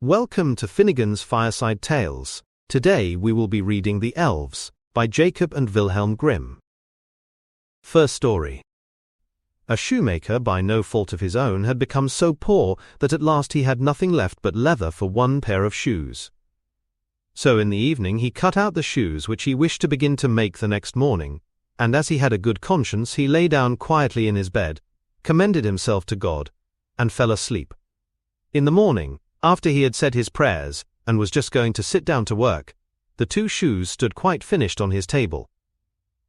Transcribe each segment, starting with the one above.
Welcome to Finnegan's Fireside Tales. Today we will be reading The Elves, by Jacob and Wilhelm Grimm. First story. A shoemaker, by no fault of his own, had become so poor that at last he had nothing left but leather for one pair of shoes. So in the evening he cut out the shoes which he wished to begin to make the next morning, and as he had a good conscience he lay down quietly in his bed, commended himself to God, and fell asleep. In the morning, after he had said his prayers, and was just going to sit down to work, the two shoes stood quite finished on his table.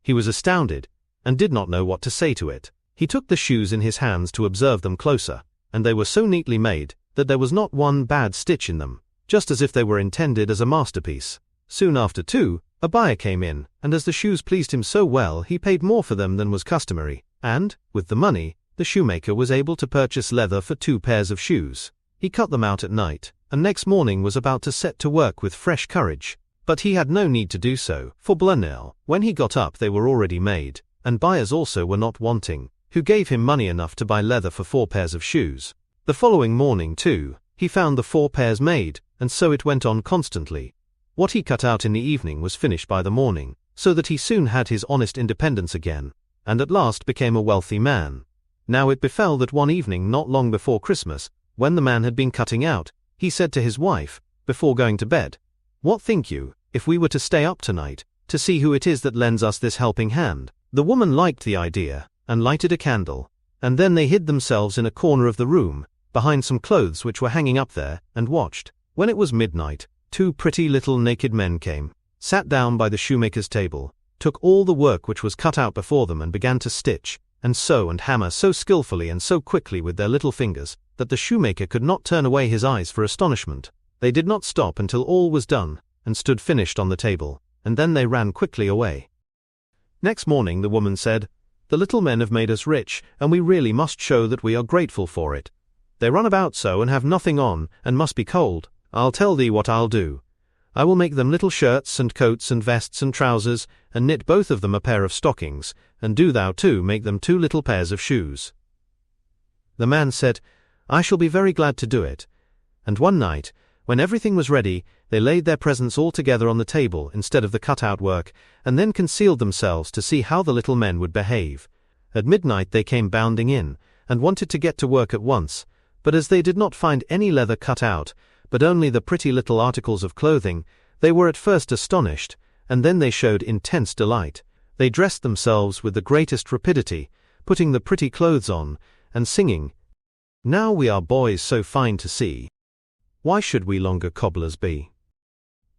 He was astounded, and did not know what to say to it. He took the shoes in his hands to observe them closer, and they were so neatly made, that there was not one bad stitch in them, just as if they were intended as a masterpiece. Soon after too, a buyer came in, and as the shoes pleased him so well he paid more for them than was customary, and, with the money, the shoemaker was able to purchase leather for 2 pairs of shoes. He cut them out at night, and next morning was about to set to work with fresh courage. But he had no need to do so, for Blunell, when he got up they were already made, and buyers also were not wanting, who gave him money enough to buy leather for 4 pairs of shoes. The following morning, too, he found the 4 pairs made, and so it went on constantly. What he cut out in the evening was finished by the morning, so that he soon had his honest independence again, and at last became a wealthy man. Now it befell that one evening not long before Christmas, when the man had been cutting out, he said to his wife, before going to bed, "What think you, if we were to stay up tonight, to see who it is that lends us this helping hand?" The woman liked the idea, and lighted a candle, and then they hid themselves in a corner of the room, behind some clothes which were hanging up there, and watched. When it was midnight, 2 pretty little naked men came, sat down by the shoemaker's table, took all the work which was cut out before them and began to stitch, and sew and hammer so skillfully and so quickly with their little fingers, that the shoemaker could not turn away his eyes for astonishment. They did not stop until all was done, and stood finished on the table, and then they ran quickly away. Next morning the woman said, "The little men have made us rich, and we really must show that we are grateful for it. They run about so and have nothing on, and must be cold. I'll tell thee what I'll do. I will make them little shirts and coats and vests and trousers, and knit both of them a pair of stockings, and do thou too make them 2 little pairs of shoes." The man said, "I shall be very glad to do it." And one night, when everything was ready, they laid their presents all together on the table instead of the cut-out work, and then concealed themselves to see how the little men would behave. At midnight they came bounding in, and wanted to get to work at once, but as they did not find any leather cut out, but only the pretty little articles of clothing, they were at first astonished, and then they showed intense delight. They dressed themselves with the greatest rapidity, putting the pretty clothes on, and singing, "Now we are boys so fine to see. Why should we longer cobblers be?"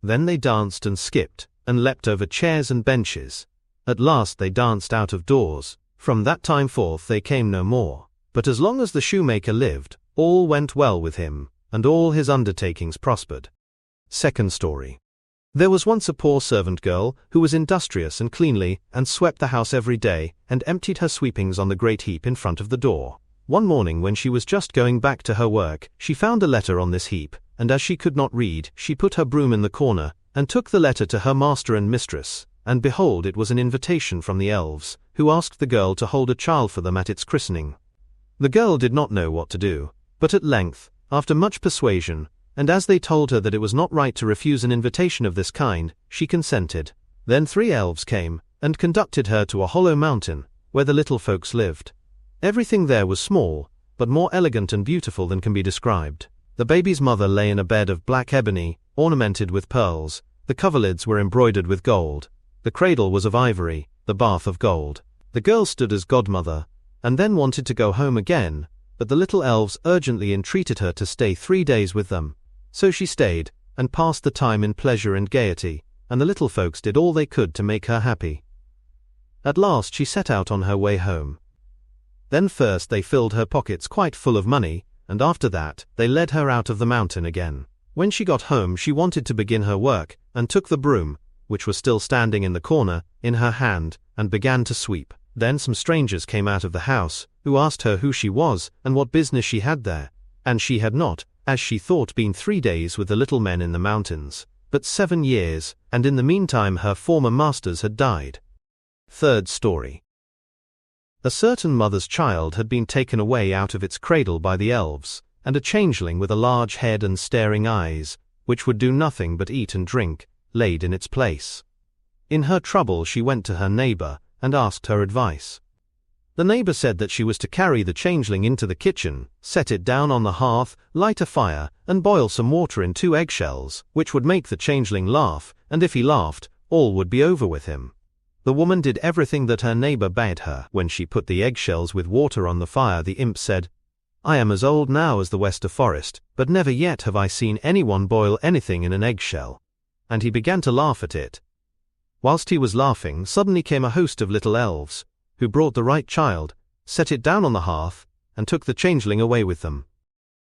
Then they danced and skipped, and leapt over chairs and benches. At last they danced out of doors. From that time forth they came no more. But as long as the shoemaker lived, all went well with him, and all his undertakings prospered. Second story. There was once a poor servant girl, who was industrious and cleanly, and swept the house every day, and emptied her sweepings on the great heap in front of the door. One morning when she was just going back to her work, she found a letter on this heap, and as she could not read, she put her broom in the corner, and took the letter to her master and mistress, and behold, it was an invitation from the Elves, who asked the girl to hold a child for them at its christening. The girl did not know what to do, but at length, after much persuasion, and as they told her that it was not right to refuse an invitation of this kind, she consented. Then 3 elves came, and conducted her to a hollow mountain, where the little folks lived. Everything there was small, but more elegant and beautiful than can be described. The baby's mother lay in a bed of black ebony, ornamented with pearls. The coverlids were embroidered with gold. The cradle was of ivory, the bath of gold. The girl stood as godmother, and then wanted to go home again, but the little elves urgently entreated her to stay 3 days with them. So she stayed, and passed the time in pleasure and gaiety, and the little folks did all they could to make her happy. At last she set out on her way home. Then first they filled her pockets quite full of money, and after that they led her out of the mountain again. When she got home she wanted to begin her work, and took the broom, which was still standing in the corner, in her hand, and began to sweep. Then some strangers came out of the house, who asked her who she was, and what business she had there. And she had not, as she thought, been 3 days with the little men in the mountains, but 7 years, and in the meantime her former masters had died. Third story. A certain mother's child had been taken away out of its cradle by the elves, and a changeling with a large head and staring eyes, which would do nothing but eat and drink, laid in its place. In her trouble she went to her neighbor, and asked her advice. The neighbor said that she was to carry the changeling into the kitchen, set it down on the hearth, light a fire, and boil some water in 2 eggshells, which would make the changeling laugh, and if he laughed, all would be over with him. The woman did everything that her neighbor bade her. When she put the eggshells with water on the fire, the imp said, "I am as old now as the Wester Forest, but never yet have I seen anyone boil anything in an eggshell." And he began to laugh at it. Whilst he was laughing, suddenly came a host of little elves, who brought the right child, set it down on the hearth, and took the changeling away with them.